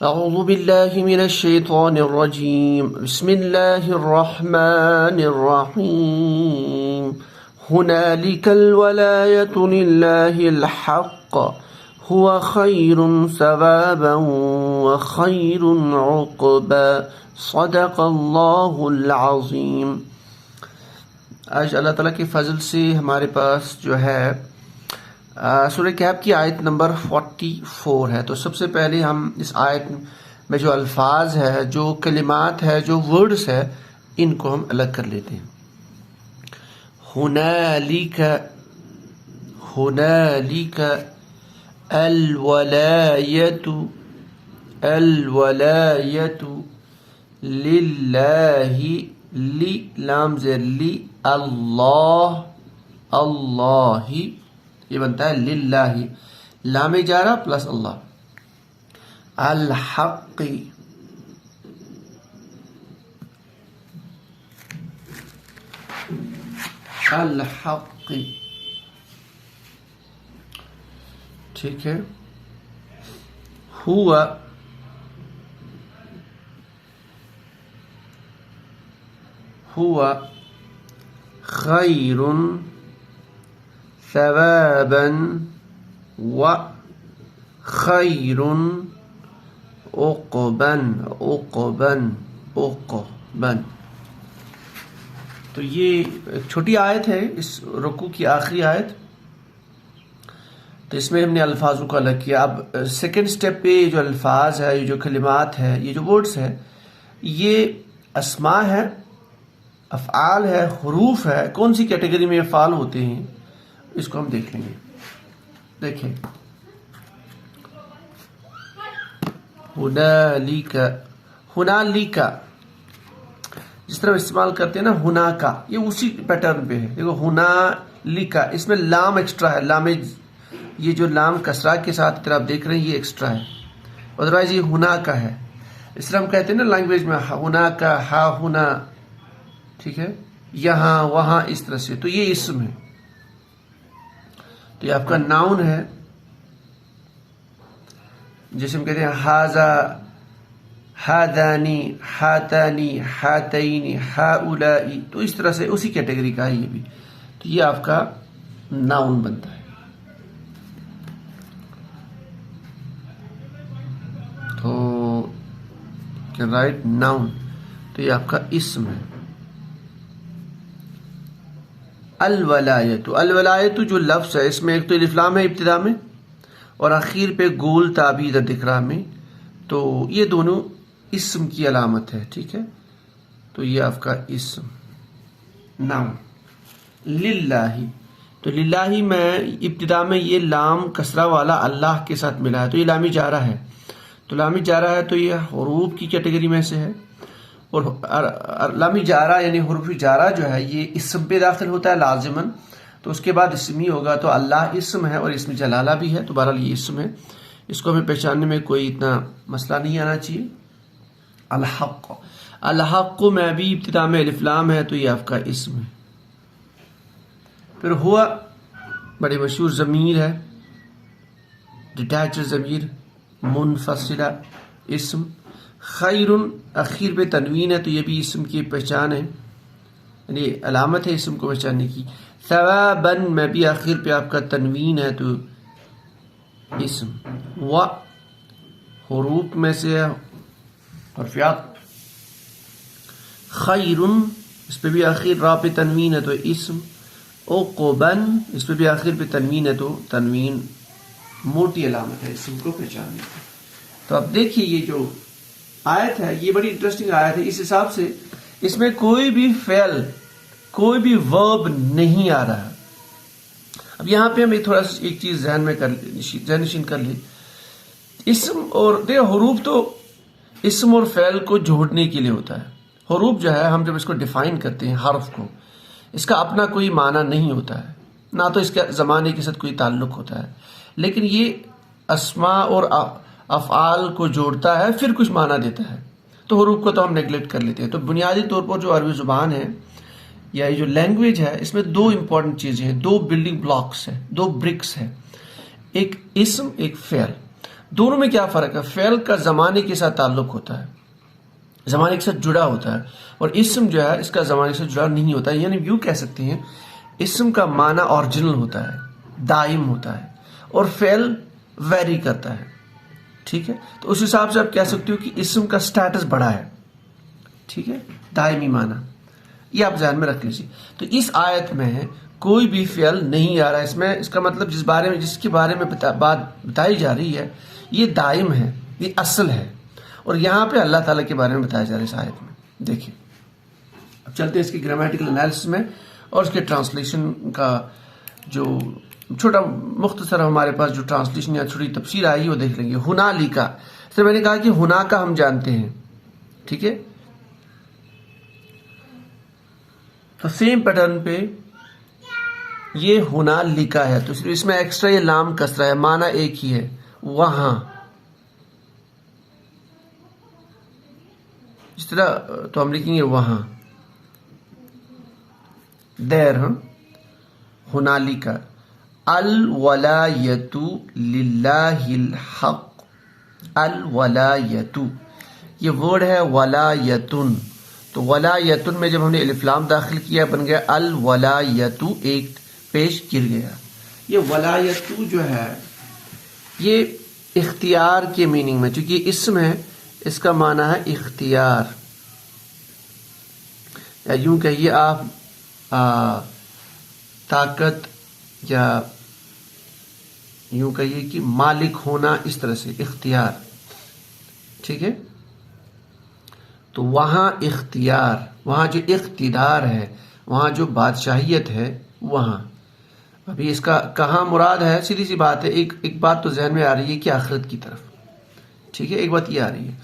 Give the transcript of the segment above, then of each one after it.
أعوذ بالله من الشيطان الرجيم بسم الله الرحمن الرحيم هنالك الولاية لله الحق هو خير ثوابا وخير عقبا صدق الله العظيم۔ آج اللہ تعالیٰ کے فضل سے ہمارے پاس جو ہے سورہ کہف کی آیت نمبر 44 ہے۔ تو سب سے پہلے ہم اس آیت میں جو الفاظ ہے، جو کلمات ہے، جو ورڈز ہے، ان کو ہم الگ کر لیتے ہیں۔ ہنالک الولایت للہ، لی لام زیر لی، اللہ یہ بنتا ہے للہ، لام جارہ پلس اللہ۔ الحق ٹھیک ہے۔ ہوا خیر ثوابا و خیر عقبا۔ تو یہ ایک چھوٹی آیت ہے، اس رکوع کی آخری آیت، تو اس میں ہم نے الفاظوں کو الگ کیا۔ اب سیکنڈ سٹیپ پہ یہ جو الفاظ ہے، یہ جو کلمات ہے، یہ جو ورڈز ہے، یہ اسماء ہے، افعال ہے، حروف ہے۔ کون سی کیٹیگری میں افعال ہوتے ہیں اس کو ہم دیکھ لیں گے۔ دیکھیں، ہنالک جس طرح استعمال کرتے ہیں نا، ہنا کا، یہ اسی پیٹرن پہ ہے۔ دیکھو ہنالک، اس میں لام ایکسٹرا ہے، لام یہ جو لام کسرہ کے ساتھ طرح آپ دیکھ رہے ہیں، یہ ایکسٹرا ہے، ادروائز یہ ہنا کا ہے۔ اس طرح ہم کہتے ہیں نا لینگویج میں، ہنا کا، ہا ہنا، ٹھیک ہے، یہاں وہاں، اس طرح سے۔ تو یہ اسم ہے، تو یہ آپ کا ناؤن ہے، جیسے ہم کہتے ہیں ہاذا، ہادانی، ہاتانی، ہاتینی، ہاؤلائی، تو اس طرح سے اسی کیٹیگری کا ہے یہ بھی۔ تو یہ آپ کا ناؤن بنتا ہے۔ تو رائٹ ناؤن، تو یہ آپ کا اسم ہے۔ الولایت جو لفظ ہے، اس میں ایک تو الف لام ہے ابتدا میں، اور آخر پہ گول تعبیر دکھ رہا میں، تو یہ دونوں اسم کی علامت ہے، ٹھیک ہے۔ تو یہ آپ کا اسم ناؤن۔ للہ، تو للہ میں ابتدا میں یہ لام کسرہ والا اللہ کے ساتھ ملا ہے، تو یہ لامی جارہ ہے۔ تو لامی جارہ ہے تو یہ حروف کی کیٹیگری میں سے ہے، اور لامی جارہ یعنی حروف جارہ جو ہے یہ اسم پہ داخل ہوتا ہے لازماً، تو اس کے بعد اسمی ہوگا، تو اللہ اسم ہے اور اسم جلالہ بھی ہے، تو بہرحال یہ اسم ہے، اس کو ہمیں پہچاننے میں کوئی اتنا مسئلہ نہیں آنا چاہیے۔ الحق میں بھی ابتدا میں الف لام ہے، تو یہ آپ کا اسم ہے۔ پھر ہوا بڑی مشہور ضمیر ہے، ڈیٹیچ ضمیر، منفصلہ اسم۔ خیر اخیر پہ تنوین ہے، تو یہ بھی اسم کی پہچان ہے، یعنی علامت ہے اسم کو پہچاننے کی۔ ثوابا میں بھی آخر پہ آپ کا تنوین ہے، تو اسم۔ و حروف میں سے حرفیات، خیر اس پہ بھی آخر را پہ تنوین ہے، تو اسم۔ عقبا اس پہ بھی آخر پہ تنوین ہے، تو تنوین موٹی علامت ہے اسم کو پہچاننے کی۔ تو اب دیکھیے یہ جو آیت ہے، یہ بڑی انٹرسٹنگ آیت ہے، اس حساب سے اس میں کوئی بھی فعل، کوئی بھی ورب نہیں آ رہا۔ اب یہاں پہ ہمیں تھوڑا سا ایک چیز ذہن نشین کر لیں، اسم اور حروف تو اسم اور فعل کو جوڑنے کے لیے ہوتا ہے۔ حروف جو ہے، ہم جب اس کو ڈیفائن کرتے ہیں حرف کو، اس کا اپنا کوئی معنی نہیں ہوتا ہے، نہ تو اس کے زمانے کے ساتھ کوئی تعلق ہوتا ہے، لیکن یہ اسماء اور افعال کو جوڑتا ہے، پھر کچھ معنی دیتا ہے۔ تو حروف کو تو ہم نیگلیکٹ کر لیتے ہیں۔ تو بنیادی طور پر جو عربی زبان ہے یا یہ جو لینگویج ہے، اس میں دو امپورٹنٹ چیزیں ہیں، دو بلڈنگ بلاکس ہیں، دو برکس ہیں، ایک اسم، ایک فعل۔ دونوں میں کیا فرق ہے؟ فعل کا زمانے کے ساتھ تعلق ہوتا ہے، زمانے کے ساتھ جڑا ہوتا ہے، اور اسم جو ہے اس کا زمانے سے جڑا نہیں ہوتا ہے. یعنی یوں کہہ سکتے ہیں اسم کا معنی اوریجنل ہوتا ہے، دائم ہوتا ہے، اور فعل ویری کرتا ہے. ٹھیک ہے، تو اس حساب سے آپ کہہ سکتے ہو کہ اسم کا سٹیٹس بڑا ہے. ٹھیک ہے، دائمی معنی یہ آپ ذہن میں رکھ لیجیے. تو اس آیت میں کوئی بھی فعل نہیں آ رہا ہے اس میں. اس کا مطلب جس کے بارے میں بات بتائی جا رہی ہے یہ دائم ہے، یہ اصل ہے، اور یہاں پہ اللہ تعالیٰ کے بارے میں بتایا جا رہا ہے اس آیت میں. دیکھیں اب چلتے ہیں اس کی گرامیٹیکل انالیسس میں اور اس کے ٹرانسلیشن کا جو چھوٹا مختصر ہمارے پاس جو ٹرانسلیشن یا چھوٹی تفسیر آئی وہ دیکھ لیں گے. ہنالکا، سے میں نے کہا کہ ہنا کا ہم جانتے ہیں. ٹھیک ہے، تو سیم پیٹرن پہ یہ ہنالکا ہے، تو اس میں ایکسٹرا یہ لام کسرہ ہے، معنی ایک ہی ہے، وہاں. اس طرح تو ہم لکھیں گے وہاں، دیر. ہنالکا الولایت للہ الحق. الولایت یہ ورڈ ہے ولایتن، تو ولایتن میں جب ہم نے الف لام داخل کیا بن گیا الولایت، ایک پیش گر گیا. یہ ولایت جو ہے یہ اختیار کے میننگ میں، چونکہ یہ اسم ہے اس کا معنی ہے اختیار، یا یوں کہیے آپ طاقت، یا یوں کہیے کہ مالک ہونا، اس طرح سے اختیار. ٹھیک ہے، تو وہاں اختیار، وہاں جو اقتدار ہے، وہاں جو بادشاہیت ہے، وہاں. ابھی اس کا کہاں مراد ہے؟ سیدھی سی بات ہے، ایک بات تو ذہن میں آ رہی ہے کہ آخرت کی طرف. ٹھیک ہے، ایک بات یہ آ رہی ہے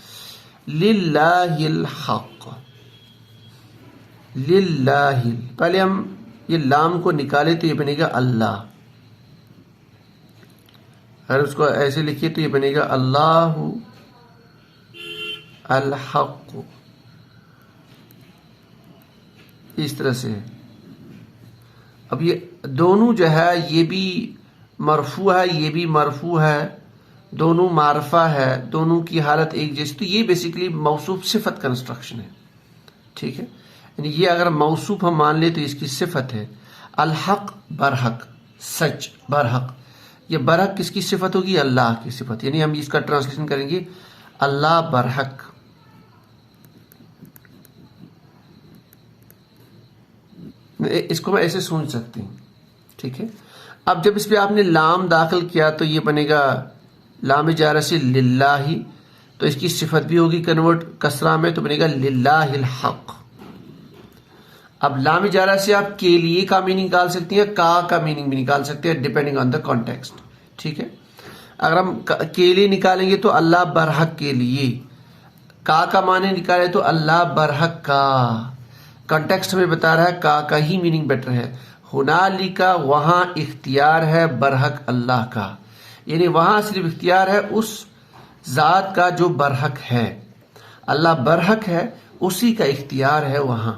للہ الحق. للہ، پہلے ہم یہ لام کو نکالے تو یہ بنے گا اللہ، اگر اس کو ایسے لکھیے تو یہ بنے گا اللہ الحق، اس طرح سے. اب یہ دونوں جو ہے یہ بھی مرفوع ہے، یہ بھی مرفوع ہے، دونوں معرفہ ہے، دونوں کی حالت ایک جیسی. تو یہ بیسیکلی موصوف صفت کنسٹرکشن ہے. ٹھیک ہے، یعنی یہ اگر موصوف ہم مان لیں تو اس کی صفت ہے. الحق برحق، سچ برحق. یہ برحق کس کی صفت ہوگی؟ اللہ کی صفت. یعنی ہم اس کا ٹرانسلیشن کریں گے اللہ برحق. اس کو میں ایسے سوچ سکتے ہیں. ٹھیک ہے، اب جب اس پہ آپ نے لام داخل کیا تو یہ بنے گا لام جارہ سے للہ، تو اس کی صفت بھی ہوگی کنورٹ کسرہ میں، تو بنے گا للہ الحق. اب لام جارہ سے آپ کے لیے کا میننگ نکال سکتے ہیں، کا میننگ بھی نکال سکتے ہیں ڈیپینڈنگ آن دا کانٹیکسٹ. ٹھیک ہے، اگر ہم کے لیے نکالیں گے تو اللہ برحق کے لیے، کا معنی نکالے تو اللہ برحق کا. کانٹیکسٹ ہمیں بتا رہا ہے کا ہی میننگ بیٹر ہے. ہنالکا وہاں اختیار ہے برحق اللہ کا، یعنی وہاں صرف اختیار ہے اس ذات کا جو برحق ہے. اللہ برحق ہے، اسی کا اختیار ہے وہاں.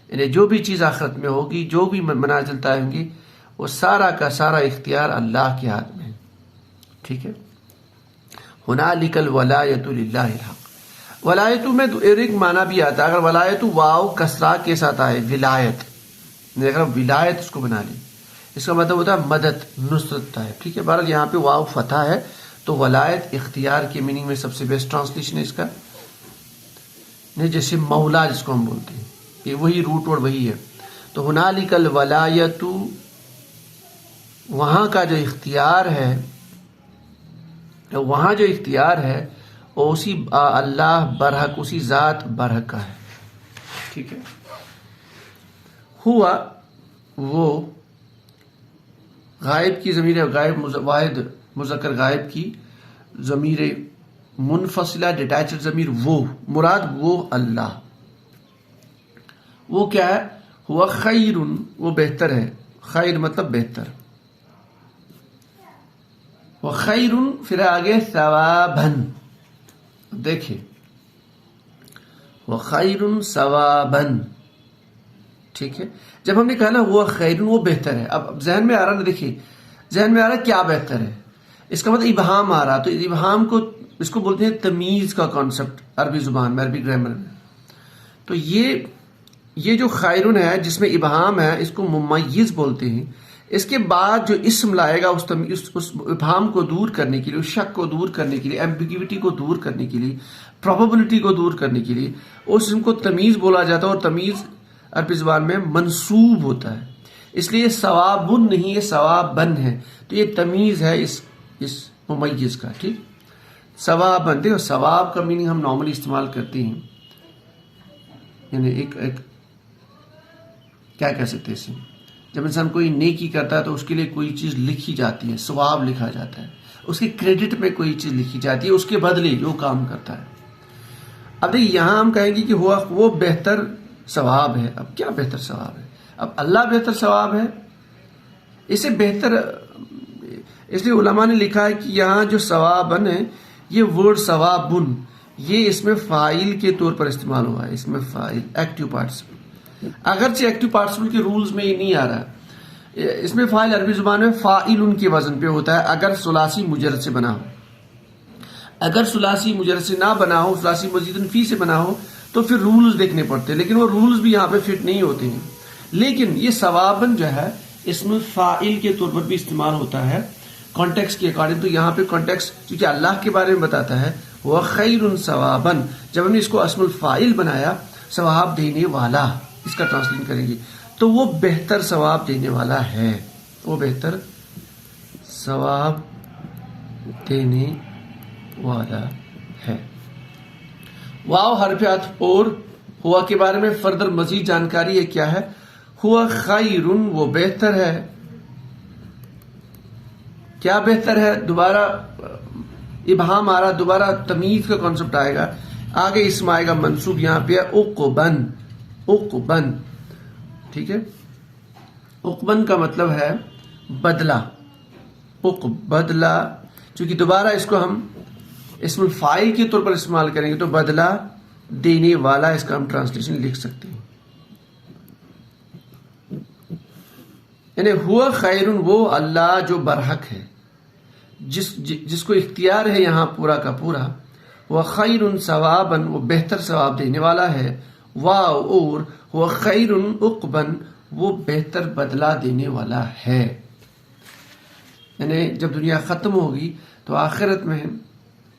یعنی جو بھی چیز آخرت میں ہوگی، جو بھی منازل طے ہوں گی، وہ سارا کا سارا اختیار اللہ کے ہاتھ میں ہے. ٹھیک ہے، ہنالک الولایۃ للہ الحق. ولایت میں ایک معنی بھی آتا ہے، اگر ولایت واو کسرہ کے ساتھ آئے ولایت، اگر ولایت اس کو بنا لی، اس کا مطلب ہوتا ہے مدد، نصرت ہے. ٹھیک ہے، بہرحال یہاں پہ واو فتح ہے تو ولایت اختیار کے میننگ میں سب سے بیسٹ ٹرانسلیشن ہے اس کا. جیسے مولا جس کو ہم بولتے ہیں، یہ وہی روٹ ورڈ وہی ہے. تو ہنالک الولایۃ، وہاں کا جو اختیار ہے، وہاں جو اختیار ہے وہ اسی اللہ برحق، اسی ذات برحق کا ہے. ٹھیک ہے، ہوا وہ غائب کی ضمیر، غائب واحد مذکر غائب کی ضمیر منفصلہ ڈیٹیچڈ ضمیر، وہ مراد وہ اللہ. وہ کیا ہے؟ ہوا خیر، وہ بہتر ہے. خیر مطلب بہتر. وہ خیر، پھر آگے ثواباً. دیکھیں وہ خیر ثواباً. ٹھیک ہے، جب ہم نے کہا نا وہ خیر، وہ بہتر ہے. اب ذہن میں آ رہا نا، دیکھیے ذہن میں آ رہا ہے کیا بہتر ہے. اس کا مطلب ابہام آ رہا. تو ابہام کو اس کو بولتے ہیں تمیز کا کانسیپٹ عربی زبان میں، عربی گرامر میں. تو یہ جو خیرن ہے جس میں ابہام ہے اس کو ممیز بولتے ہیں. اس کے بعد جو اسم لائے گا اس ابہام کو دور کرنے کے لیے، اس شک کو دور کرنے کے لیے، ایمبیگوٹی کو دور کرنے کے لیے، پروبیبلٹی کو دور کرنے کے لیے اس اسم کو تمیز بولا جاتا ہے. اور تمیز عربی زبان میں منصوب ہوتا ہے، اس لیے یہ ثوابن نہیں، یہ ثوابن ہے. تو یہ تمیز ہے اس ممیز کا. ٹھیک، ثوابن. دیکھو ثواب کا میننگ ہم نارملی استعمال کرتے ہیں، یعنی ایک کیا کہہ سکتے ہیں اسے، جب انسان کوئی نیکی کرتا ہے تو اس کے لیے کوئی چیز لکھی جاتی ہے، ثواب لکھا جاتا ہے، اس کے کریڈٹ میں کوئی چیز لکھی جاتی ہے اس کے بدلے جو کام کرتا ہے. اب دیکھیے یہاں ہم کہیں گے کہ وہ بہتر ثواب ہے. اب کیا بہتر ثواب ہے؟ اب اللہ بہتر ثواب ہے، اسے بہتر. اس لیے علماء نے لکھا ہے کہ یہاں جو ثوابن ہے، یہ ورڈ ثوابن یہ اس میں فاعل کے طور پر استعمال ہوا ہے. اس میں فاعل ایکٹیو پارٹیسپل، اگرچہ ایکٹیو پارٹیسپل کے رولز میں یہ نہیں آ رہا. اس میں فاعل عربی زبان میں فاعل ان کے وزن پہ ہوتا ہے اگر ثلاثی مجرد سے بنا ہو. اگر ثلاثی مجرد سے نہ بنا ہو، ثلاثی مزید فی سے بنا ہو، تو پھر رولز دیکھنے پڑتے ہیں، لیکن وہ رولز بھی یہاں پہ فٹ نہیں ہوتے ہیں. لیکن یہ ثوابن جو ہے اس میں فاعل کے طور پر بھی استعمال ہوتا ہے کانٹیکسٹ کے اکارڈنگ. تو یہاں پہ کانٹیکسٹ کیونکہ اللہ کے بارے میں بتاتا ہے وہ خیر ثوابن، جب ہم نے اس کو اسم الفاعل بنایا ثواب دینے والا، اس کا ٹرانسلیٹ کریں گے تو وہ بہتر ثواب دینے والا ہے، وہ بہتر ثواب دینے والا ہے. واو حرف عطف اور ہوا کے بارے میں فردر مزید جانکاری ہے. کیا ہے؟ ہوا خیرن، وہ بہتر ہے. کیا بہتر ہے؟ دوبارہ ابہام آ رہا، دوبارہ تمیز کا کانسیپٹ آئے گا، آگے اسم آئے گا منصوب. یہاں پہ عقبن، عقبن. ٹھیک ہے، عقبن کا مطلب ہے بدلہ. بدلہ، چونکہ دوبارہ اس کو ہم اسم الفاعل کے طور پر استعمال کریں گے تو بدلہ دینے والا اس کا ہم ٹرانسلیشن لکھ سکتے ہیں. یعنی ہوا خیرن، وہ اللہ جو برحق ہے، جس کو اختیار ہے یہاں پورا کا پورا. وہ خیرن ثوابن، وہ بہتر ثواب دینے والا ہے. واو اور وہ خیرن عقبن، وہ بہتر بدلہ دینے والا ہے. یعنی جب دنیا ختم ہوگی تو آخرت میں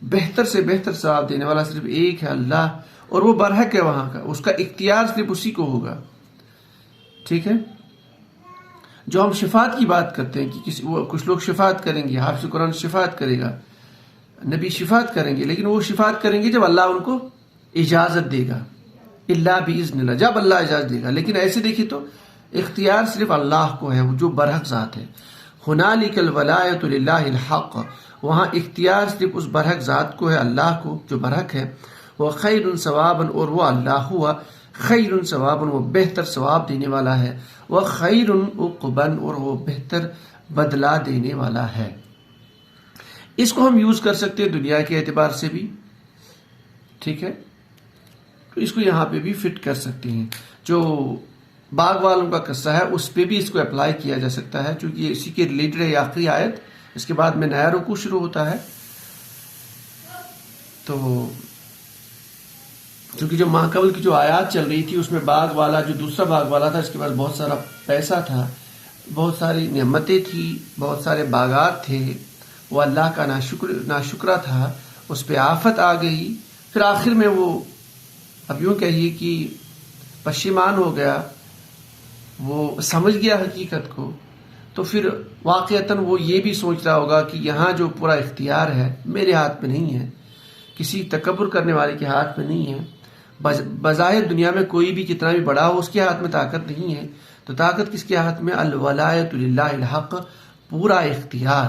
بہتر سے بہتر ثواب دینے والا صرف ایک ہے، اللہ، اور وہ برحق ہے وہاں کا، اس کا اختیار صرف اسی کو ہوگا. ٹھیک ہے، جو ہم شفاعت کی بات کرتے ہیں کہ کچھ لوگ شفاعت کریں گے، حافظ قرآن شفاعت کرے گا، نبی شفاعت کریں گے، لیکن وہ شفاعت کریں گے جب اللہ ان کو اجازت دے گا، اللہ باذن اللہ، جب اللہ اجازت دے گا. لیکن ایسے دیکھیں تو اختیار صرف اللہ کو ہے، جو برحق ذات ہے. ہنالک الولایۃ للہ الحق، وہاں اختیار صرف اس برحق ذات کو ہے، اللہ کو جو برحق ہے. وہ خیر ثوابا، اور وہ اللہ ہوا خیر ثوابا، وہ بہتر ثواب دینے والا ہے. وہ خیر عقبا، اور وہ بہتر بدلہ دینے والا ہے. اس کو ہم یوز کر سکتے ہیں دنیا کے اعتبار سے بھی. ٹھیک ہے، تو اس کو یہاں پہ بھی فٹ کر سکتے ہیں. جو باغ والوں کا قصہ ہے اس پہ بھی اس کو اپلائی کیا جا سکتا ہے، چونکہ یہ اسی کے ریلیٹڈ ہے. آخری آیت، اس کے بعد میں نیا رکوع شروع ہوتا ہے. تو چونکہ جو ماقبل کی جو آیات چل رہی تھی اس میں باغ والا، جو دوسرا باغ والا تھا، اس کے پاس بہت سارا پیسہ تھا، بہت ساری نعمتیں تھی، بہت سارے باغات تھے، وہ اللہ کا ناشکرہ تھا، اس پہ آفت آ گئی. پھر آخر میں وہ اب یوں کہیے کہ پشیمان ہو گیا، وہ سمجھ گیا حقیقت کو. تو پھر واقعتاً وہ یہ بھی سوچ رہا ہوگا کہ یہاں جو پورا اختیار ہے میرے ہاتھ میں نہیں ہے، کسی تکبر کرنے والے کے ہاتھ میں نہیں ہے. بظاہر دنیا میں کوئی بھی کتنا بھی بڑا ہو اس کے ہاتھ میں طاقت نہیں ہے. تو طاقت کس کے ہاتھ میں؟ الولایۃ للہ الحق، پورا اختیار.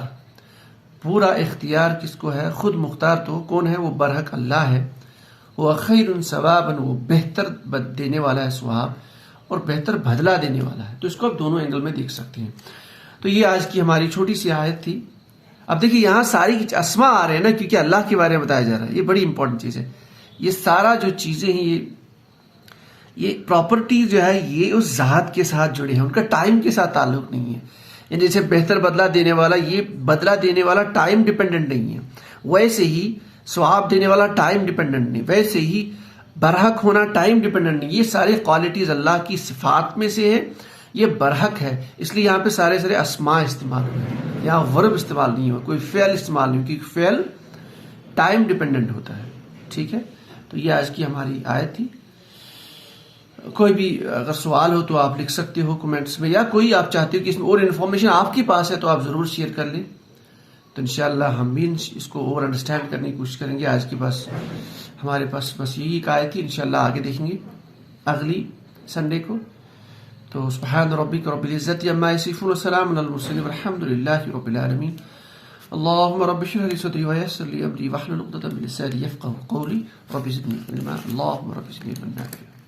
پورا اختیار کس کو ہے؟ خود مختار تو کون ہے؟ وہ برحق اللہ ہے. وہ خیر ثوابا، وہ بہتر دینے والا ہے ثواب، اور بہتر بدلہ دینے والا ہے. تو اس کو آپ دونوں اینگل میں دیکھ سکتے ہیں. تو یہ آج کی ہماری چھوٹی سی آیت تھی. اب دیکھیے یہاں ساری اسماء آ رہے ہیں نا، کیونکہ اللہ کے بارے میں بتایا جا رہا ہے. یہ بڑی امپورٹنٹ چیز ہے. یہ سارا جو چیزیں ہیں، یہ پراپرٹی جو ہے یہ اس ذات کے ساتھ جڑے ہیں، ان کا ٹائم کے ساتھ تعلق نہیں ہے. یعنی جیسے بہتر بدلہ دینے والا، یہ بدلہ دینے والا ٹائم ڈیپینڈنٹ نہیں ہے، ویسے ہی ثواب دینے والا ٹائم ڈیپینڈنٹ نہیں، ویسے ہی برحق ہونا ٹائم ڈیپینڈنٹ نہیں. یہ ساری کوالٹیز اللہ کی صفات میں سے ہے، یہ برحق ہے. اس لیے یہاں پہ سارے اسماء استعمال ہوئے، یہاں ورب استعمال نہیں ہوا، کوئی فعل استعمال نہیں، کیونکہ فعل ٹائم ڈیپینڈنٹ ہوتا ہے. ٹھیک ہے، تو یہ آج کی ہماری آیت تھی. کوئی بھی اگر سوال ہو تو آپ لکھ سکتے ہو کمنٹس میں، یا کوئی آپ چاہتے ہو کہ اس میں اور انفارمیشن آپ کے پاس ہے تو آپ ضرور شیئر کر لیں. تو انشاءاللہ ہم بھی اس کو اور انڈرسٹینڈ کرنے کی کوشش کریں گے. آج کے پاس ہمارے پاس بس یہی ایک آیت تھی، انشاءاللہ آگے دیکھیں گے اگلی سنڈے کو. تو سبحان ربک رب العزت عما یصفون وسلام علی المرسلین والحمد للہ رب العالمین. اللهم رب اشرح لي صدري ويسر لي امري واحلل عقدة من لساني يفقهوا قولي رب زدني علما. اللهم رب زدني علما نافعا.